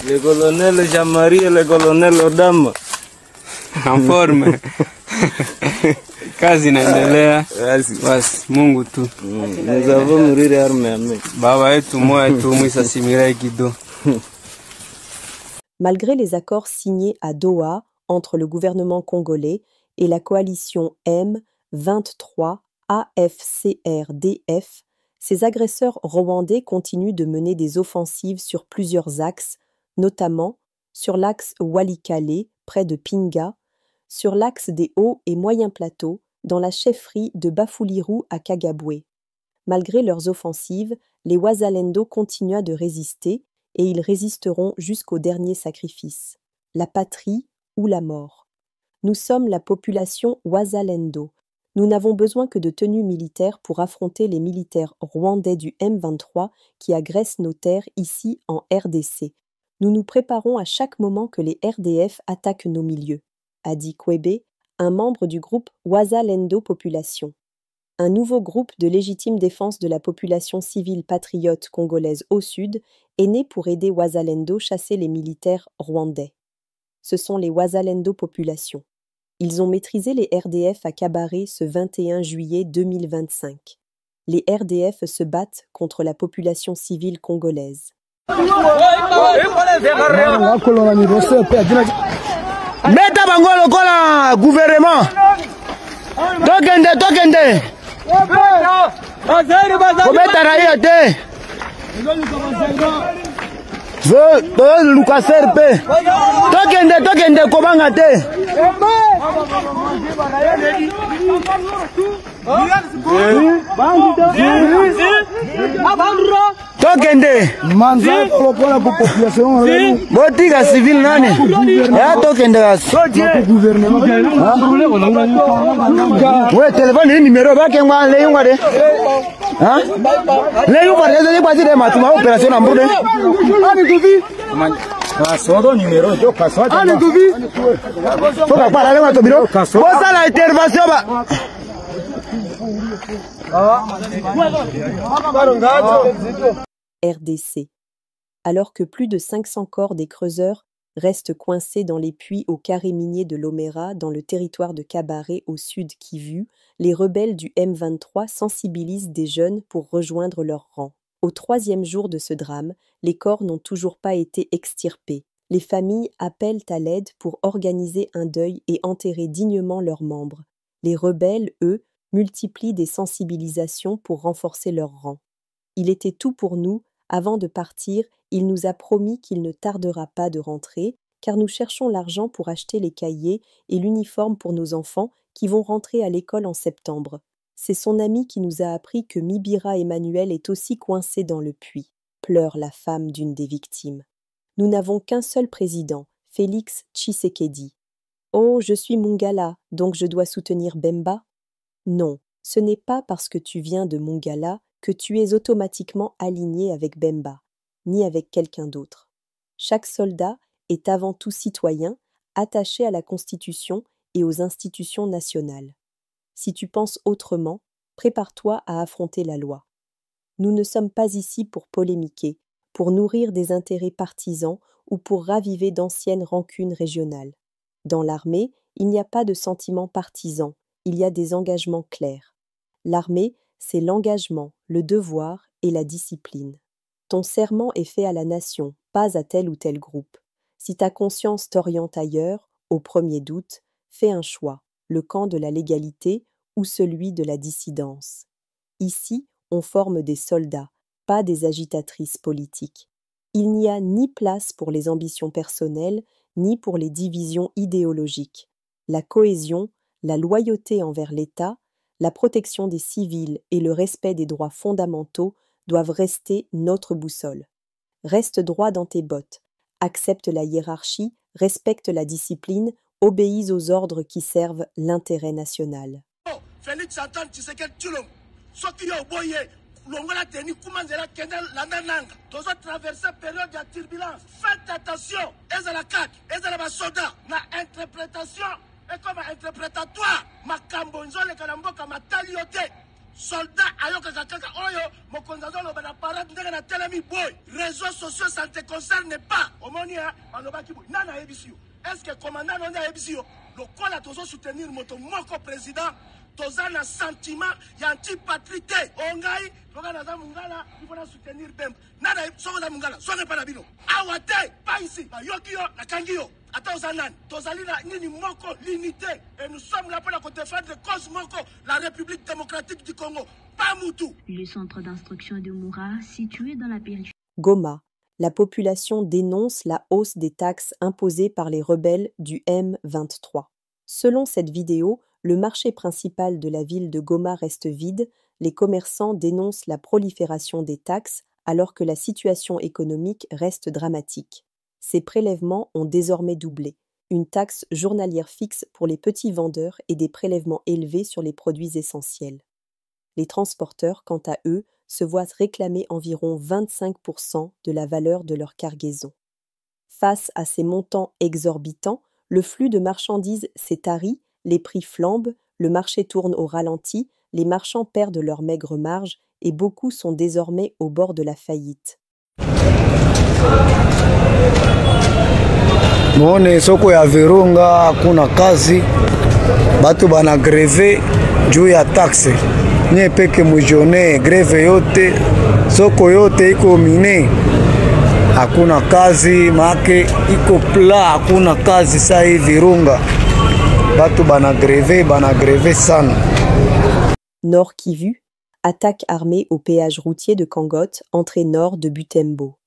Le colonel Jean-Marie et le colonel Odama. En forme. Kazi inaendelea. Basi Mungu tu. Nous avons nourri armée. Baba yetu moya tu mwisa simira kido. Malgré les accords signés à Doha entre le gouvernement congolais et la coalition M23 AFCRDF, ces agresseurs rwandais continuent de mener des offensives sur plusieurs axes, notamment sur l'axe Walikale, près de Pinga, sur l'axe des hauts et moyens plateaux, dans la chefferie de Bafouliru à Kagaboué. Malgré leurs offensives, les Wazalendo continuent de résister et ils résisteront jusqu'au dernier sacrifice, la patrie ou la mort. Nous sommes la population Wazalendo. Nous n'avons besoin que de tenues militaires pour affronter les militaires rwandais du M23 qui agressent nos terres ici en RDC. Nous nous préparons à chaque moment que les RDF attaquent nos milieux, a dit Kwebe, un membre du groupe Wazalendo Population. Un nouveau groupe de légitime défense de la population civile patriote congolaise au sud est né pour aider Wazalendo chasser les militaires rwandais. Ce sont les Wazalendo Population. Ils ont maîtrisé les RDF à Kabaré ce 21 juillet 2025. Les RDF se battent contre la population civile congolaise. Beta bangolo kola gouvernement. Tokende. Kobeta raia te. Lucas Serpe. Tokende kobanga te. Tokende. Manza propola pour population. Botiga civil nani? Ya tokende gas. Gouvernement. Ouais, téléphone numéro ba kengwa le yunga de. Hein? Le yunga de pas de matuma opération en bourde. Ani dubi. Kasodo numéro do kasodo. Ani dubi. Faut pas parler avec ton bureau. Pour ça l'intervention ba. RDC. Alors que plus de 500 corps des creuseurs restent coincés dans les puits au carré minier de l'Omera dans le territoire de Kabaré au sud Kivu, les rebelles du M23 sensibilisent des jeunes pour rejoindre leurs rangs. Au 3e jour de ce drame, les corps n'ont toujours pas été extirpés. Les familles appellent à l'aide pour organiser un deuil et enterrer dignement leurs membres. Les rebelles, eux, multiplient des sensibilisations pour renforcer leurs rangs. Il était tout pour nous. Avant de partir, il nous a promis qu'il ne tardera pas de rentrer, car nous cherchons l'argent pour acheter les cahiers et l'uniforme pour nos enfants qui vont rentrer à l'école en septembre. C'est son ami qui nous a appris que Mibira Emmanuel est aussi coincé dans le puits, pleure la femme d'une des victimes. Nous n'avons qu'un seul président, Félix Tshisekedi. Oh, je suis Mongala, donc je dois soutenir Bemba? Non, ce n'est pas parce que tu viens de Mongala que tu es automatiquement aligné avec Bemba, ni avec quelqu'un d'autre. Chaque soldat est avant tout citoyen, attaché à la Constitution et aux institutions nationales. Si tu penses autrement, prépare-toi à affronter la loi. Nous ne sommes pas ici pour polémiquer, pour nourrir des intérêts partisans ou pour raviver d'anciennes rancunes régionales. Dans l'armée, il n'y a pas de sentiments partisans, il y a des engagements clairs. L'armée, c'est l'engagement, le devoir et la discipline. Ton serment est fait à la nation, pas à tel ou tel groupe. Si ta conscience t'oriente ailleurs, au premier doute, fais un choix, le camp de la légalité ou celui de la dissidence. Ici, on forme des soldats, pas des agitatrices politiques. Il n'y a ni place pour les ambitions personnelles, ni pour les divisions idéologiques. La cohésion, la loyauté envers l'État, la protection des civils et le respect des droits fondamentaux doivent rester notre boussole. Reste droit dans tes bottes, accepte la hiérarchie, respecte la discipline, obéis aux ordres qui servent l'intérêt national. Félix Antoine Tshisekedi Tshilombo, soki yo boye longola teni kumanzela kenda landananga tozo traverser période de turbulence. Faites attention, ezala kaki, ezala basoda na interprétation et comme interprétatoire makambo nzole kana mboka matali yote soldat ayokaka kaka oyo mokonzi azoloba na parade ndenge na telemi boy. Réseaux sociaux ça ne te concerne pas. Omoni balobaki boy nana ayebisi yo. Est-ce que commandant nonde ayebisi yo lokola tozo soutenir moto moko président toza na sentiment ya antipatrie te ongai loka naza mungala il faut soutenir Bemba nana soko na mungala songe pa na bino awa te pa ici bayoki yo nakangi yo ata oza nani tozali na nini moko l'unité et nous sommes là pour la défendre cause moko la République démocratique du Congo pas Moutou. Le centre d'instruction de Moura, situé dans la périphérie. Goma. La population dénonce la hausse des taxes imposées par les rebelles du M23. Selon cette vidéo, le marché principal de la ville de Goma reste vide, les commerçants dénoncent la prolifération des taxes alors que la situation économique reste dramatique. Ces prélèvements ont désormais doublé, une taxe journalière fixe pour les petits vendeurs et des prélèvements élevés sur les produits essentiels. Les transporteurs, quant à eux, se voient réclamer environ 25% de la valeur de leur cargaison. Face à ces montants exorbitants, le flux de marchandises s'est tari, les prix flambent, le marché tourne au ralenti, les marchands perdent leur maigre marge et beaucoup sont désormais au bord de la faillite. Muone soko ya Virunga hakuna kazi, batu bana greve juu ya taxe. Nye peke mujone greve yote, soko yote iko mine, hakuna kazi, make iko pla, hakuna kazi saa hii Virunga. Batu bana greve sana. Nord Kivu, attaque armée au péage routier de Kangote, entrée nord de Butembo.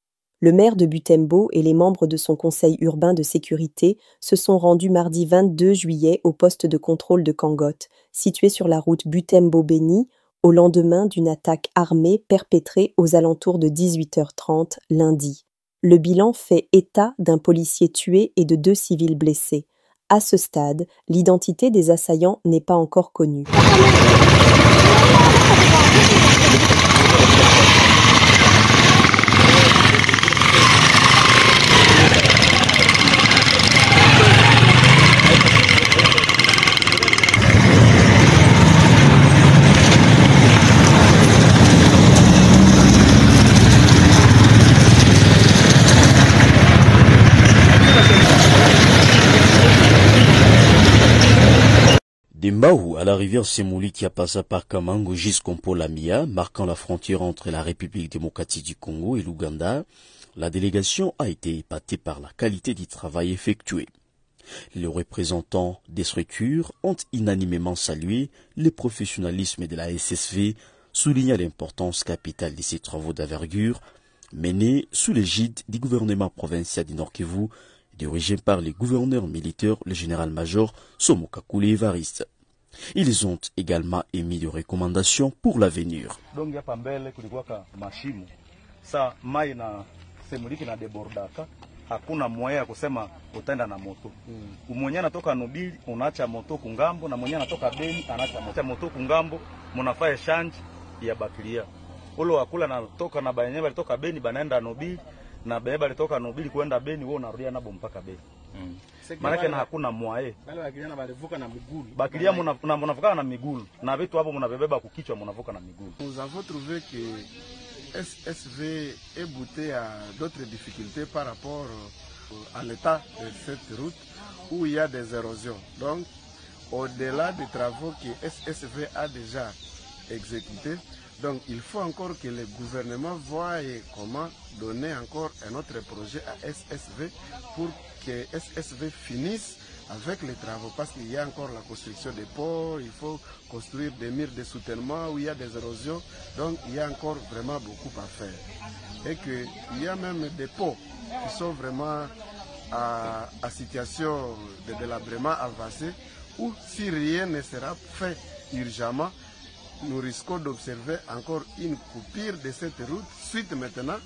Le maire de Butembo et les membres de son conseil urbain de sécurité se sont rendus mardi 22 juillet au poste de contrôle de Kangote, situé sur la route Butembo-Béni, au lendemain d'une attaque armée perpétrée aux alentours de 18h30 lundi. Le bilan fait état d'un policier tué et de 2 civils blessés. À ce stade, l'identité des assaillants n'est pas encore connue. D'Embaou à la rivière Semouli qui a passé par Kamango jusqu'en Polamia, marquant la frontière entre la République démocratique du Congo et l'Ouganda, la délégation a été épatée par la qualité du travail effectué. Les représentants des structures ont unanimement salué le professionnalisme de la SSV, soulignant l'importance capitale de ces travaux d'envergure menés sous l'égide du gouvernement provincial du Nord Kivu, dirigé par le gouverneur militaire, le général-major Somokakule Evariste. Ils ont également émis des recommandations pour l'avenir. Donc hapa mbele kulikuwa mashimo. Sa mai na semuliki na debordaka. Hakuna moya ya kusema utaenda na moto. Mwenye anatoka Nobili unaacha moto kungambo na mwenye anatoka Beni anaacha moto kungambo, mnafanya exchange ya bakilia. Ule wakula natoka na bayenye balitoka Beni banaenda Nobili na bebe balitoka Nobili kwenda Beni wao unarudia nabo mpaka Beni. Maana na hakuna mwae. Wale wakiliana balivuka na migulu. Bakilia mnavuka na migulu na vitu hapo mnabebeba kukichwa mnavuka na migulu. Nous avons trouvé que SSV est bouté à d'autres difficultés par rapport à l'état de cette route où il y a des érosions. Donc, au-delà des travaux que SSV a déjà exécutés, donc il faut encore que le gouvernement voie comment donner encore un autre projet à SSV pour que SSV finisse avec les travaux, parce qu'il y a encore la construction des ports, il faut construire des murs de soutènement où il y a des érosions, donc il y a encore vraiment beaucoup à faire. Et qu'il y a même des pots qui sont vraiment à situation de délabrement avancé, où si rien ne sera fait urgemment, nous risquons d'observer encore une coupure de cette route, suite maintenant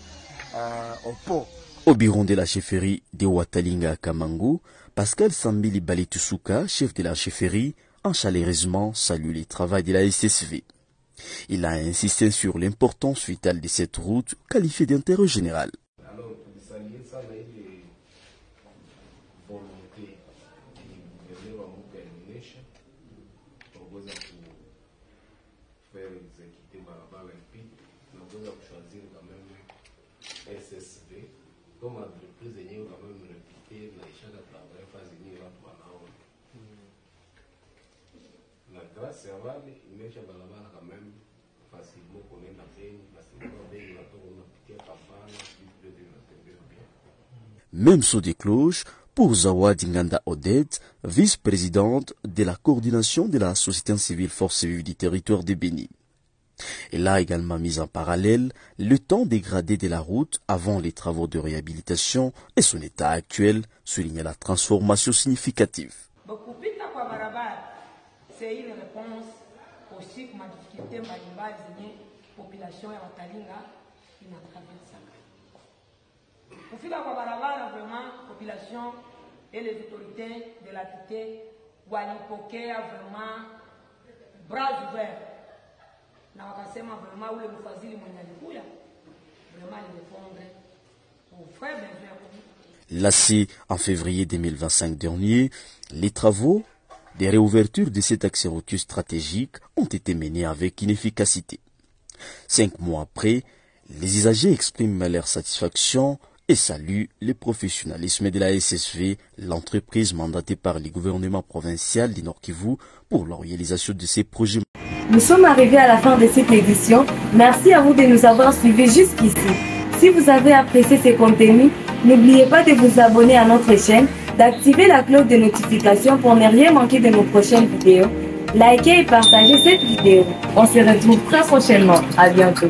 au pot. Au bureau de la chefferie de Watalinga à Kamango, Pascal Sambili Balitusuka, chef de la chefferie, a chaleureusement salué le travail de la SSV. Il a insisté sur l'importance vitale de cette route qualifiée d'intérêt général. Alors, pour saluer ça, il y a une volonté de faire une SSV comme entreprise yenyewe quand même réputée na ishaka travailler fasi nyingi watu wanaona na grâce ya wale imesha barabara quand même facilement kunaenda Beni basi kwa Beni natoka unapitia Kampala vile vinatembea bien. Même saut des cloches pour Zawadi Nganda Odette, vice-présidente de la coordination de la société civile Force vive du territoire de Béni. Elle a également mis en parallèle le temps dégradé de la route avant les travaux de réhabilitation et son état actuel, soulignant la transformation significative. C'est une réponse aussi pour ma difficulté mbalimbali zenye population ya Watalinga inatraversa. Kufika kwa barabara vraiment population et les autorités de la cité walipokea vraiment bras ouverts na wakasema vraiment ule mfadhili mwenye alikuja vraiment alifondre au frère besoin. Lancé en février 2025 dernier, les travaux des réouvertures de cet axe routier stratégique ont été menés avec une efficacité. 5 mois après, les usagers expriment leur satisfaction et saluent le professionnalisme de la SSV, l'entreprise mandatée par le gouvernement provincial du Nord Kivu pour la réalisation de ces projets. Nous sommes arrivés à la fin de cette édition. Merci à vous de nous avoir suivis jusqu'ici. Si vous avez apprécié ces contenus, n'oubliez pas de vous abonner à notre chaîne, d'activer la cloche de notification pour ne rien manquer de nos prochaines vidéos. Likez et partagez cette vidéo. On se retrouve très prochainement. À bientôt.